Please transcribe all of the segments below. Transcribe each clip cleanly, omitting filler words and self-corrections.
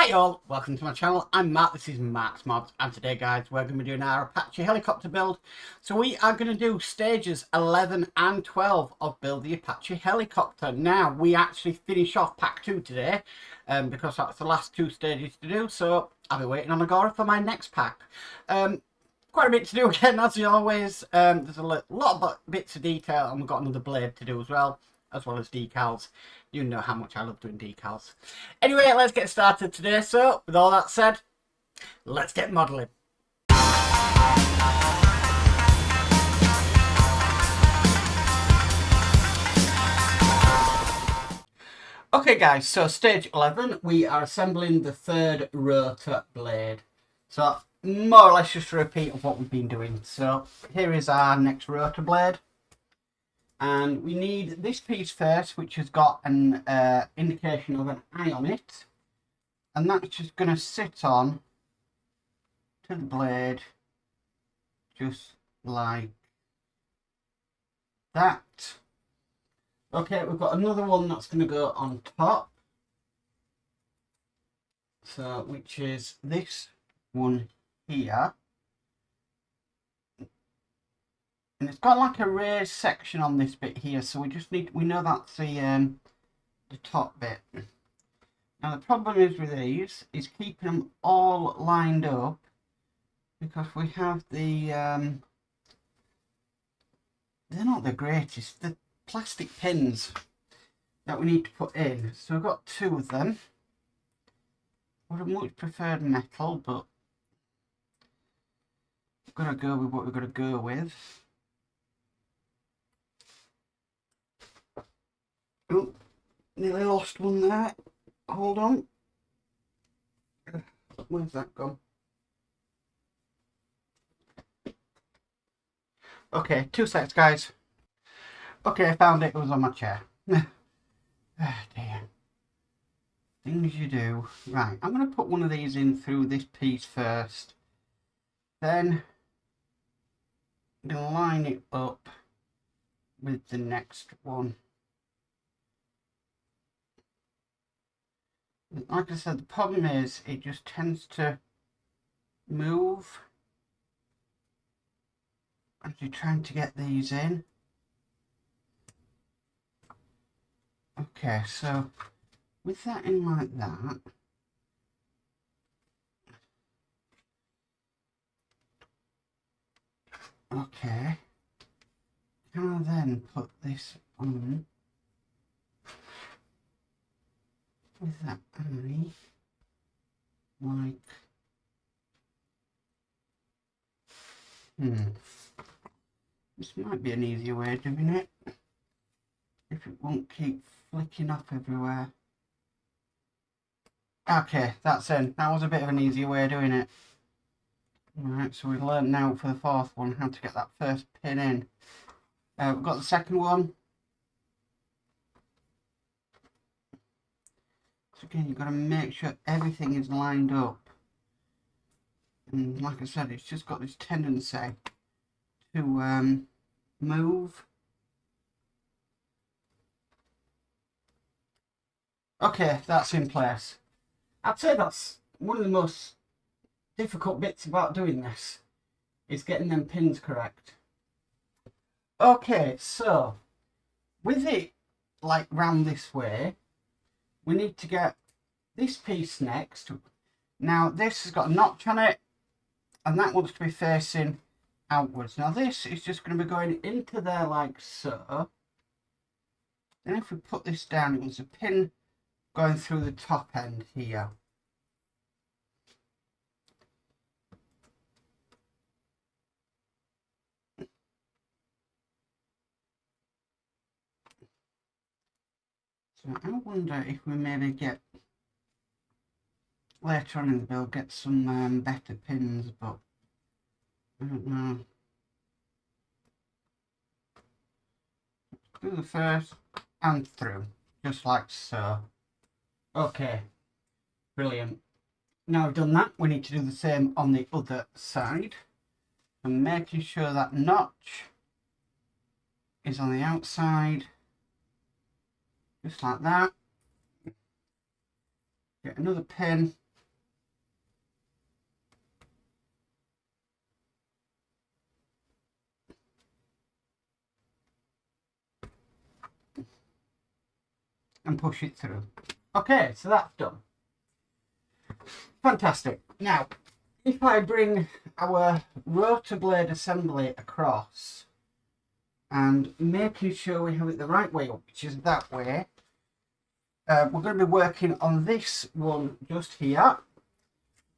Hey all, welcome to my channel. I'm Matt, this is Matt's Mods, and today guys we're going to be doing our Apache helicopter build. So we are going to do stages 11 and 12 of Build the Apache Helicopter. Now we actually finish off pack 2 today because that's the last 2 stages to do, so I'll be waiting on Agora for my next pack. Quite a bit to do again as always. There's a lot of bits of detail, and we've got another blade to do as well as decals. You know how much I love doing decals. Anyway, let's get started today. So, with all that said, let's get modelling. Okay guys, so stage 11, we are assembling the third rotor blade. So, more or less just a repeat of what we've been doing. So, here is our next rotor blade. And we need this piece first, which has got an indication of an eye on it, and that's just going to sit on to the blade just like that. Okay, we've got another one that's going to go on top, so which is this one here. And it's got like a raised section on this bit here, so we know that's the top bit. Now the problem is with these is keeping them all lined up, because we have the they're not the greatest, the plastic pins that we need to put in. So I've got 2 of them. Would have much preferred metal, but we've got to go with what we've got to go with. Oh, nearly lost one there. Hold on. Where's that gone? Okay, 2 seconds, guys. Okay, I found it. It was on my chair. Oh dear. Things you do. Right, I'm going to put one of these in through this piece first. Then I'm going to line it up with the next one. Like I said, the problem is it just tends to move as you're trying to get these in. Okay, so with that in like that, okay, can I then put this on with that eye, like, this might be an easier way of doing it, if it won't keep flicking off everywhere. Okay, that's in. That was a bit of an easier way of doing it. Alright, so we've learned now for the 4th one how to get that first pin in. We've got the second one. So again, you've got to make sure everything is lined up. And like I said, it's just got this tendency to move. Okay, that's in place. I'd say that's one of the most difficult bits about doing this, is getting them pins correct. Okay, so with it like round this way, we need to get this piece next. Now this has got a notch on it, and that wants to be facing outwards. Now this is just going to be going into there like so. Then if we put this down, it wants a pin going through the top end here. So I wonder if we maybe get, later on in the build, get some better pins, but I don't know. Do the first and through, just like so. Okay, brilliant. Now we've done that, we need to do the same on the other side. And making sure that notch is on the outside, just like that. Get another pin and push it through. Okay, so that's done. Fantastic. Now, if I bring our rotor blade assembly across and making sure we have it the right way up, which is that way, we're going to be working on this one just here.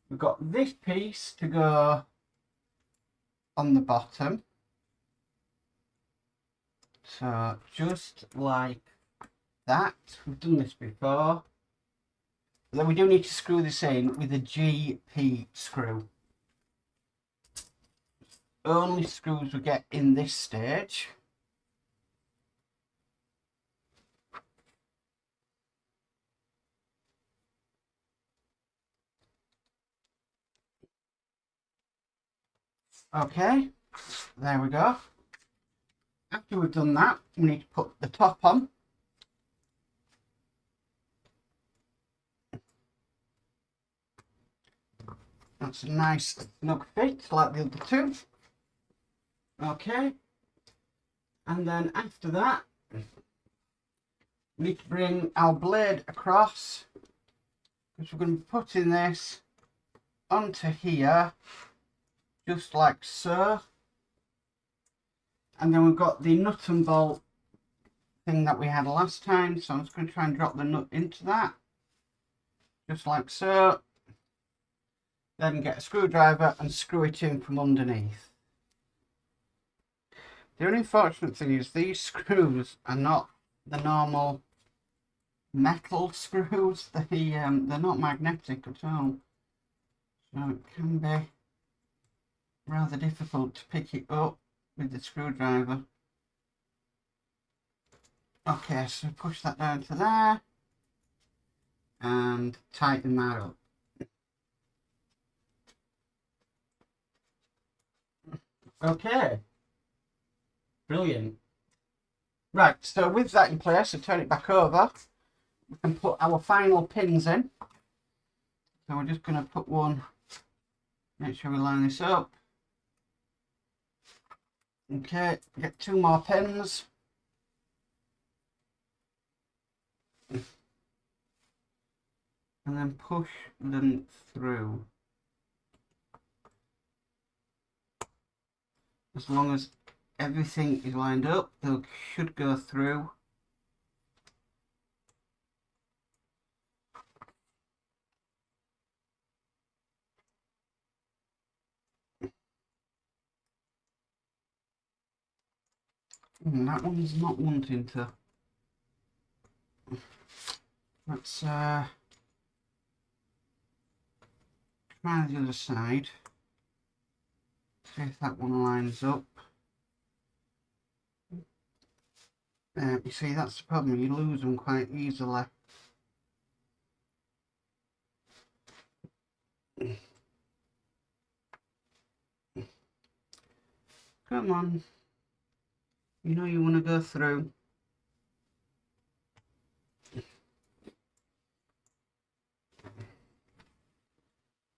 We've got this piece to go on the bottom. So just like that. We've done this before. Then we do need to screw this in with a GP screw. Only screws we get in this stage. Okay, there we go. After we've done that, we need to put the top on. That's a nice snug fit like the other two. Okay, and then after that, we need to bring our blade across, because we're going to be putting this onto here, just like so. And then we've got the nut and bolt thing that we had last time, so I'm just going to try and drop the nut into that, just like so. Then get a screwdriver and screw it in from underneath. The only unfortunate thing is these screws are not the normal metal screws. They're not magnetic at all, so it can be rather difficult to pick it up with the screwdriver. Okay, so push that down to there and tighten that up. Okay, brilliant. Right, so with that in place, I turn it back over. We can put our final pins in. So we're just going to put one, make sure we line this up. Okay, get two more pins. And then push them through. As long as everything is lined up, they should go through. That one's not wanting to. Let's try the other side. See if that one lines up. You see, that's the problem, you lose them quite easily. Come on. You know you want to go through.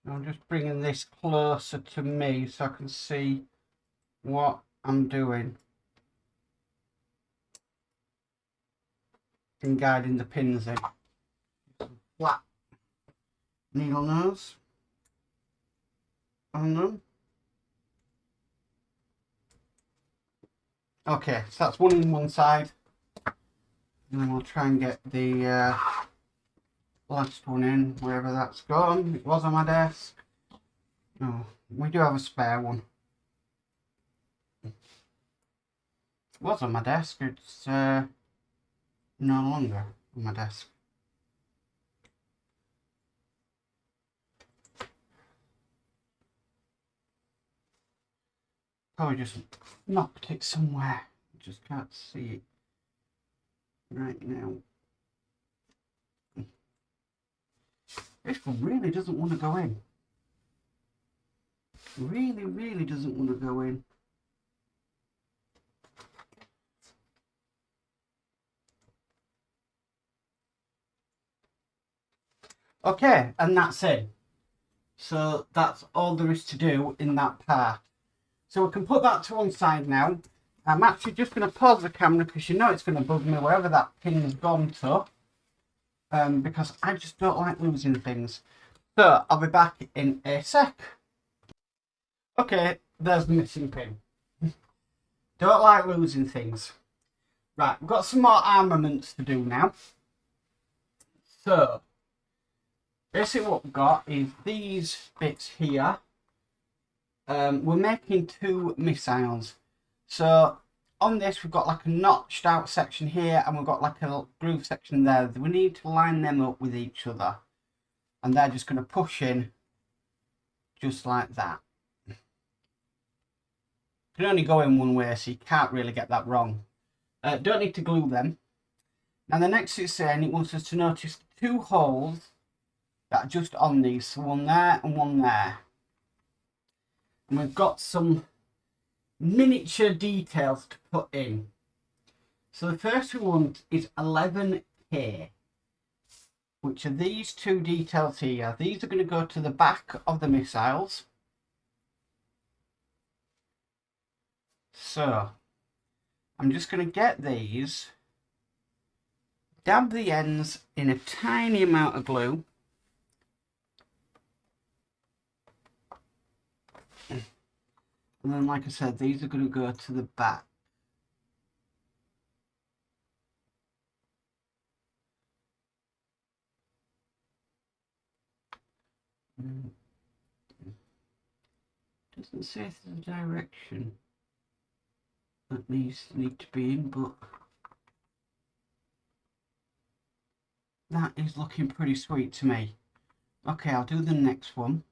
I'm just bringing this closer to me so I can see what I'm doing and guiding the pins in. Flat needle nose on them. Okay, so that's one on one side, and then we'll try and get the last one in, wherever that's gone. It was on my desk. Oh, we do have a spare one. It was on my desk, it's no longer on my desk. Probably just knocked it somewhere. Just can't see it right now. This one really doesn't want to go in. Really doesn't want to go in. Okay, and that's it. So that's all there is to do in that part. So we can put that to one side now. I'm actually just going to pause the camera because you know it's going to bug me wherever that pin's gone to. because I just don't like losing things. So I'll be back in a sec. Okay, there's the missing pin. Don't like losing things. Right, we've got some more armaments to do now. So, basically what we've got is these bits here. We're making 2 missiles. So, on this we've got like a notched out section here and we've got like a groove section there. We need to line them up with each other. And they're just going to push in just like that. Can only go in one way, so you can't really get that wrong. Don't need to glue them. Now the next it's saying it wants us to notice 2 holes that are just on these, so one there and one there. And we've got some miniature details to put in. So the first we want is 11K, which are these 2 details here. These are going to go to the back of the missiles. So I'm just going to get these, dab the ends in a tiny amount of glue, and then like I said, these are going to go to the back. Doesn't say the direction that these need to be in, but that is looking pretty sweet to me. Okay, I'll do the next one.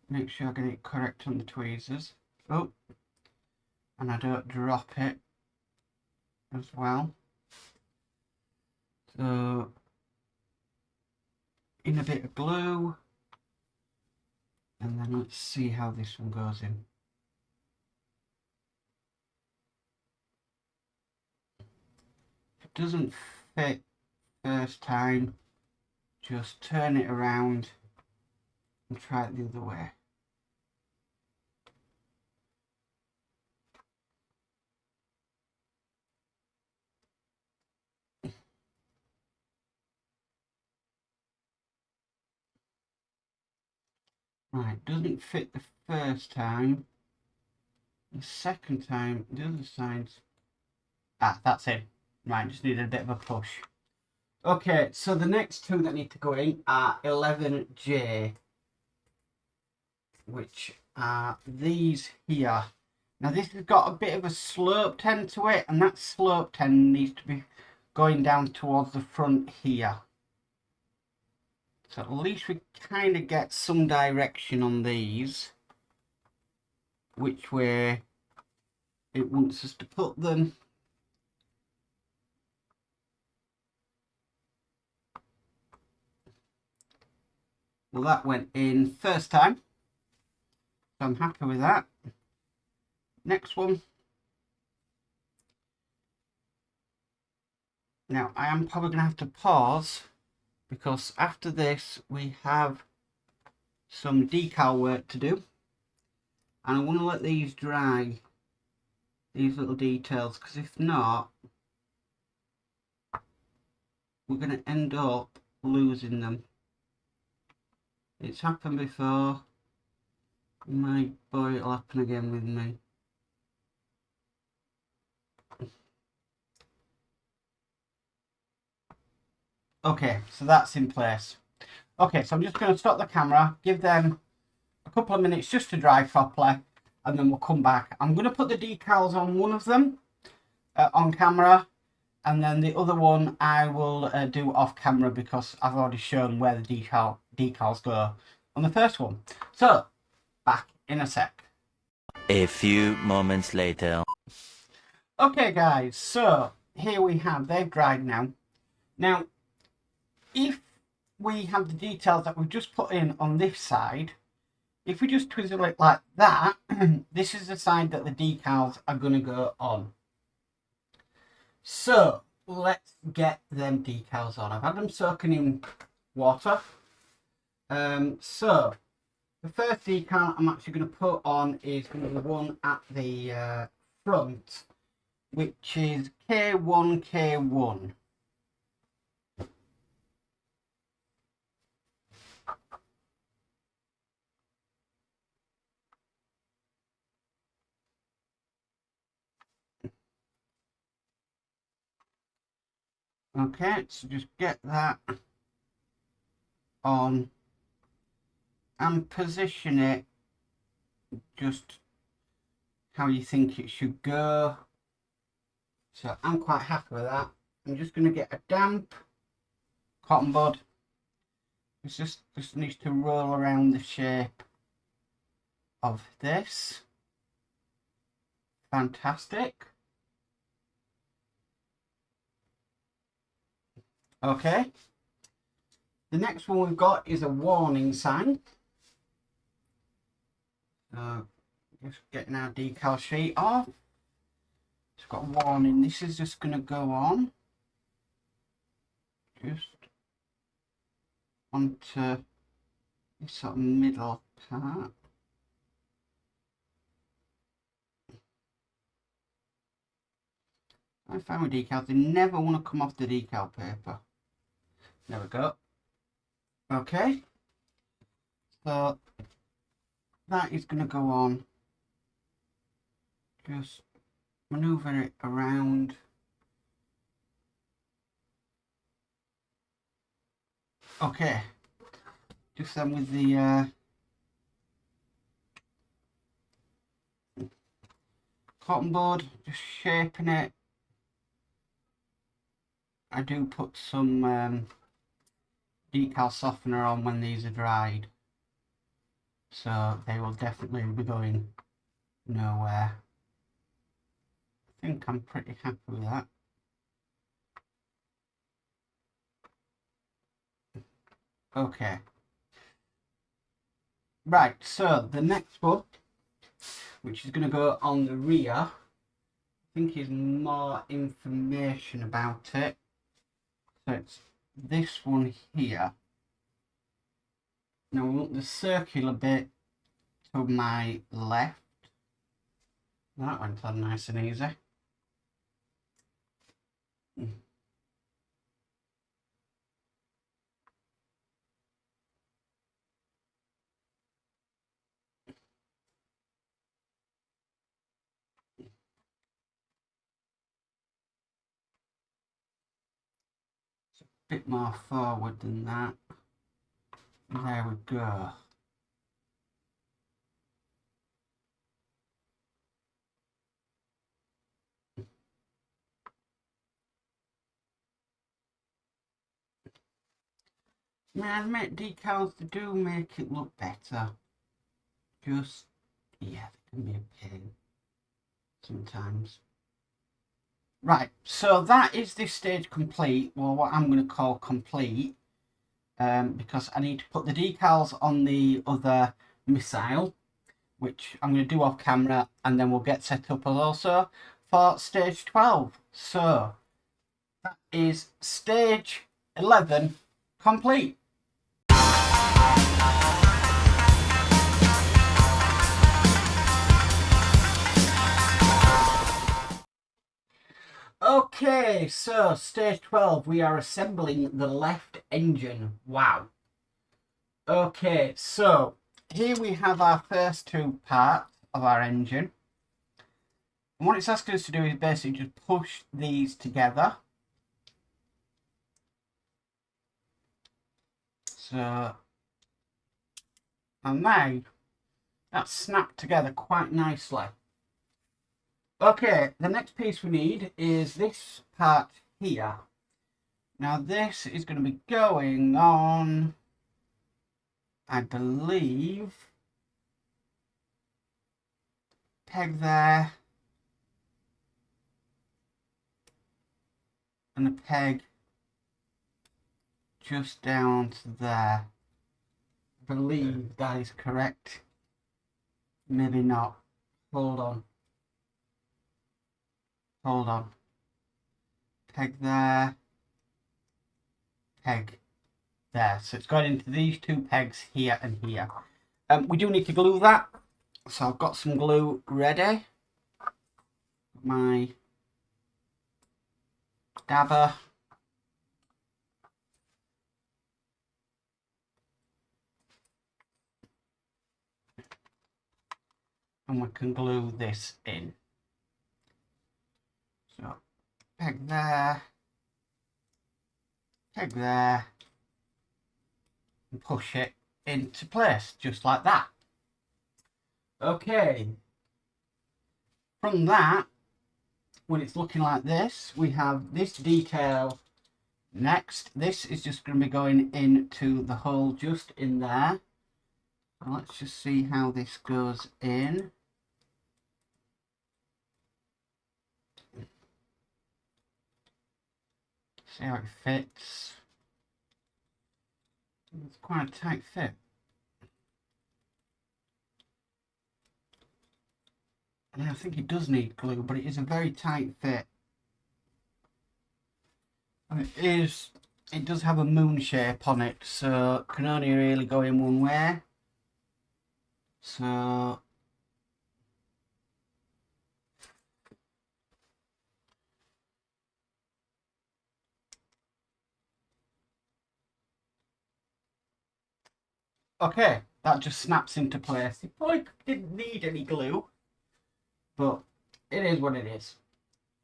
Make sure I get it correct on the tweezers. Oh, and I don't drop it as well. So, in a bit of glue, and then let's see how this one goes in. If it doesn't fit first time, just turn it around and try it the other way. Right, doesn't fit the first time. The second time, the other side's... Ah, that's it. Right, just needed a bit of a push. Okay, so the next 2 that need to go in are 11J, which are these here. Now this has got a bit of a sloped end to it, and that sloped end needs to be going down towards the front here. So at least we kind of get some direction on these, which way it wants us to put them. Well, that went in first time, so I'm happy with that. Next one. Now I am probably going to have to pause, because after this we have some decal work to do, and I want to let these dry, these little details, because if not we're going to end up losing them. It's happened before, my boy, it'll happen again with me. Okay, so that's in place. Okay, so I'm just going to stop the camera, give them a couple of minutes just to dry properly, and then we'll come back. I'm going to put the decals on one of them on camera, and then the other one I will do off camera, because I've already shown where the decals go on the first one. So, back in a sec. A few moments later. Okay guys, so here we have, they've dried now. Now, if we have the details that we've just put in on this side, if we just twizzle it like that, this is the side that the decals are going to go on. So, let's get them decals on. I've had them soaking in water. So, The first decal I'm actually going to put on is going to be the one at the front, which is K1K1. Okay, so just get that on and position it just how you think it should go. So I'm quite happy with that. I'm just going to get a damp cotton bud. It just needs to roll around the shape of this. Fantastic. Okay. The next one we've got is a warning sign. Just getting our decal sheet off. It's got a warning. This is just going to go on. Just onto this sort of middle part. I find with decals, they never want to come off the decal paper. There we go. Okay. So that is going to go on. Just maneuver it around. Okay. Just then with the cotton bud, just shaping it. I do put some decal softener on when these are dried, so they will definitely be going nowhere. I think I'm pretty happy with that. Okay. Right, so the next one, which is going to go on the rear, I think is more information about it. So it's this one here. Now we want the circular bit to my left. That went on nice and easy. It's a bit more forward than that. There we go. I mean, I admit decals, they do make it look better. Just, yeah, they can be a pain sometimes. Right, so that is this stage complete, or what I'm going to call complete, because I need to put the decals on the other missile, which I'm going to do off camera, and then we'll get set up also for stage 12. So that is stage 11 complete. Okay, so stage 12, we are assembling the left engine. Wow. Okay, so here we have our first two parts of our engine. And what it's asking us to do is basically just push these together. So, and now that's snapped together quite nicely. Okay, the next piece we need is this part here. Now this is going to be going on, I believe, peg there, and a peg just down to there. I believe that is correct. Maybe not. Hold on. Hold on. Peg there. Peg there. So it's got into these two pegs here and here. We do need to glue that, so I've got some glue ready. My dabber. And we can glue this in. So peg there, peg there, and push it into place just like that. Okay, from that, when it's looking like this, we have this detail next. This is just going to be going into the hole just in there. So let's just see how this goes in. See how it fits. It's quite a tight fit. And I think it does need glue, but it is a very tight fit. And it does have a moon shape on it, so it can only really go in one way. So okay, that just snaps into place. It probably didn't need any glue, but it is what it is.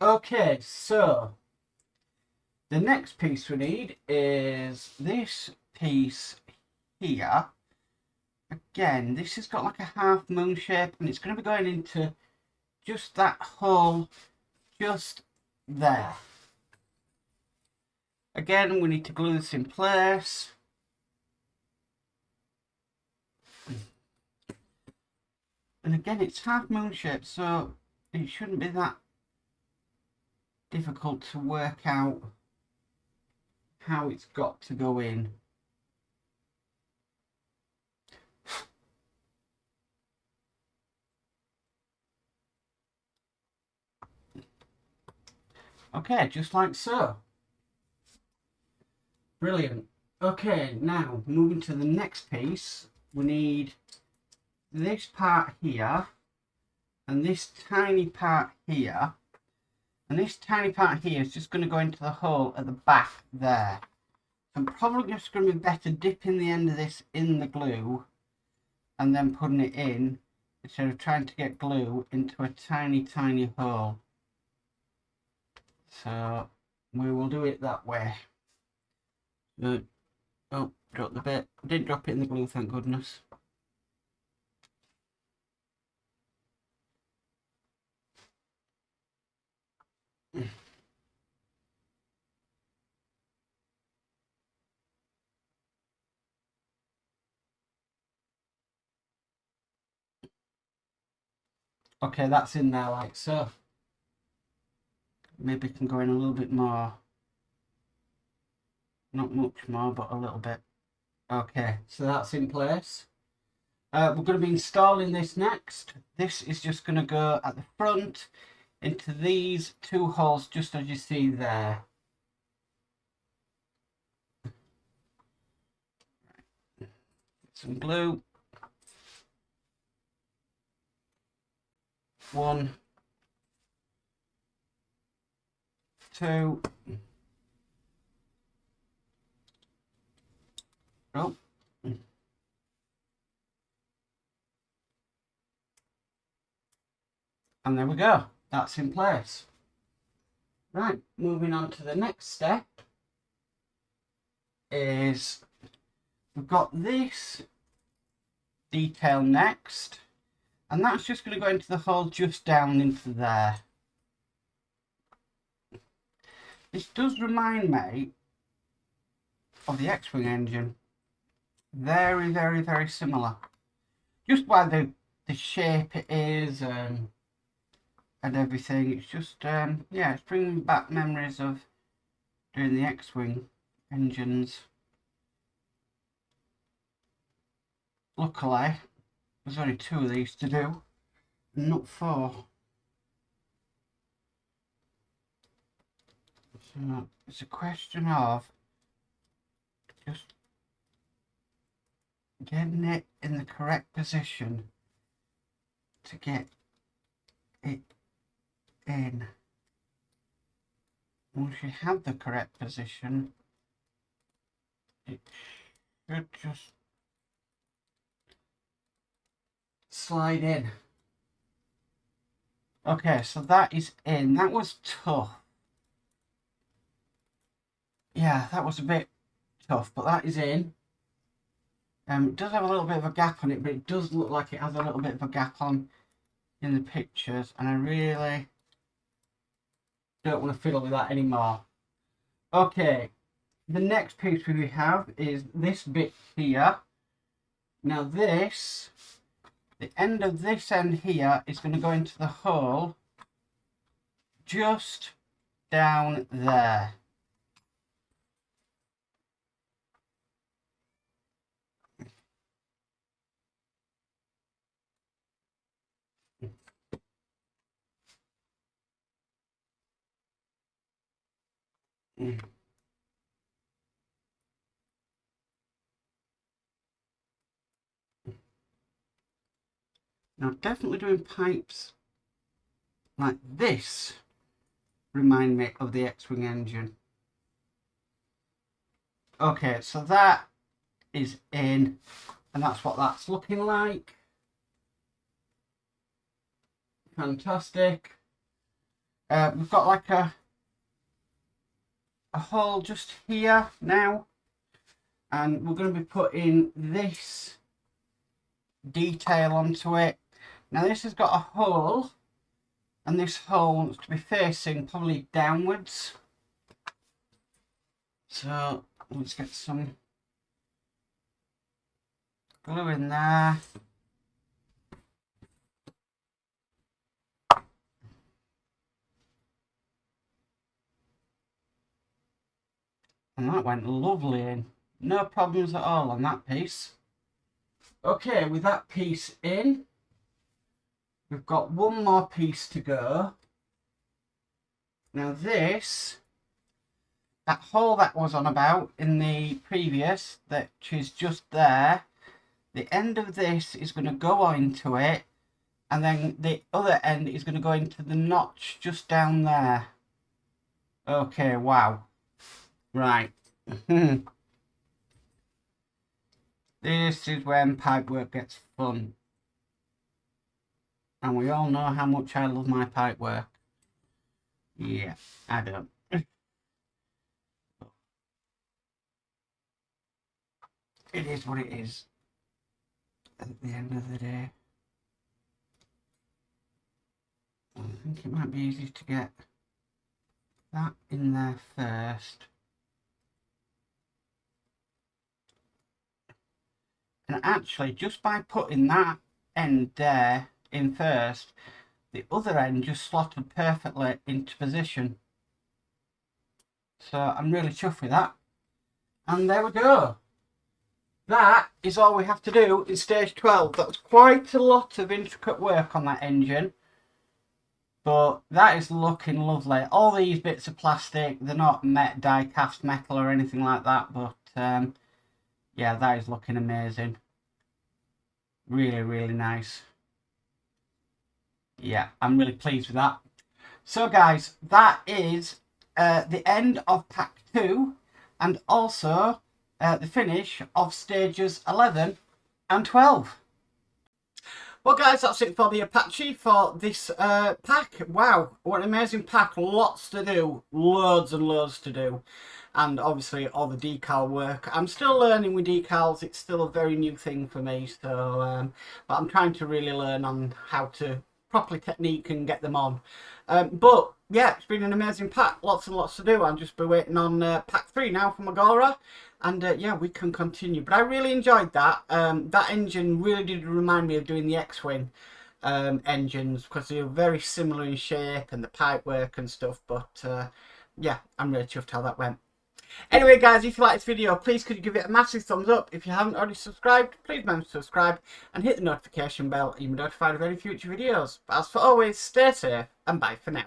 Okay, so the next piece we need is this piece here. Again, this has got like a half moon shape, and it's going to be going into just that hole just there. Again, we need to glue this in place. And again, it's half moon shaped, so it shouldn't be that difficult to work out how it's got to go in. Okay, just like so. Brilliant. Okay, now moving to the next piece, we need this part here and this tiny part here. And this tiny part here is just going to go into the hole at the back there. I'm probably just going to be better dipping the end of this in the glue and then putting it in instead of trying to get glue into a tiny hole. So we will do it that way. Oh, dropped the bit. Didn't drop it in the glue, thank goodness. Okay, that's in there like so. Maybe it can go in a little bit more. Not much more, but a little bit. Okay, so that's in place. We're going to be installing this next. This is just going to go at the front into these two holes just as you see there. Some glue. 1, 2. Oh. And there we go. That's in place. Right, moving on to the next step is we've got this detail next, and that's just going to go into the hole just down into there. This does remind me of the X-Wing engine. Very, very, very similar. Just by the shape it is and everything. It's just, yeah, it's bringing back memories of doing the X-Wing engines. Luckily, there's only 2 of these to do, not 4. So it's a question of just getting it in the correct position to get it in. Once you have the correct position, it should just slide in. Okay, so that is in. That was tough. Yeah, that was a bit tough, but that is in. It does have a little bit of a gap on it, but it does look like it has a little bit of a gap on in the pictures, and I really don't want to fiddle with that anymore. Okay, the next piece we have is this bit here. Now this, the end of this end here is going to go into the hole just down there. Now definitely doing pipes like this remind me of the X-Wing engine. Okay, so that is in, and that's what that's looking like. Fantastic. We've got like a hole just here now, and we're going to be putting this detail onto it. Now this has got a hole, and this hole wants to be facing probably downwards. So let's get some glue in there. And that went lovely in. No problems at all on that piece. Okay, with that piece in, we've got one more piece to go. Now this, that hole that was on about in the previous, that is just there, the end of this is going to go into it, and then the other end is going to go into the notch just down there. Okay, wow. Right. This is when pipework gets fun. And we all know how much I love my pipework. Yeah, I don't. It is what it is at the end of the day. I think it might be easy to get that in there first. And actually, just by putting that end there in first, the other end just slotted perfectly into position. So I'm really chuffed with that. And there we go. That is all we have to do in stage 12. That was quite a lot of intricate work on that engine. But that is looking lovely. All these bits of plastic, they're not die cast metal or anything like that. But yeah, that is looking amazing. Really, really nice. Yeah, I'm really pleased with that. So guys, that is the end of pack 2, and also the finish of stages 11 and 12. Well guys, that's it for the Apache for this pack. Wow, what an amazing pack. Lots to do, loads and loads to do. And obviously all the decal work. I'm still learning with decals. It's still a very new thing for me. So, but I'm trying to really learn on how to properly technique and get them on. But yeah, it's been an amazing pack. Lots and lots to do. I'll just be waiting on pack 3 now from Agora. And yeah, we can continue. But I really enjoyed that. That engine really did remind me of doing the X-Wing engines, because they were very similar in shape and the pipework and stuff. But yeah, I'm really chuffed how that went. Anyway guys, if you like this video, please could you give it a massive thumbs up. If you haven't already subscribed, please remember to subscribe and hit the notification bell and you'll be notified of any future videos. But as for always, stay safe and bye for now.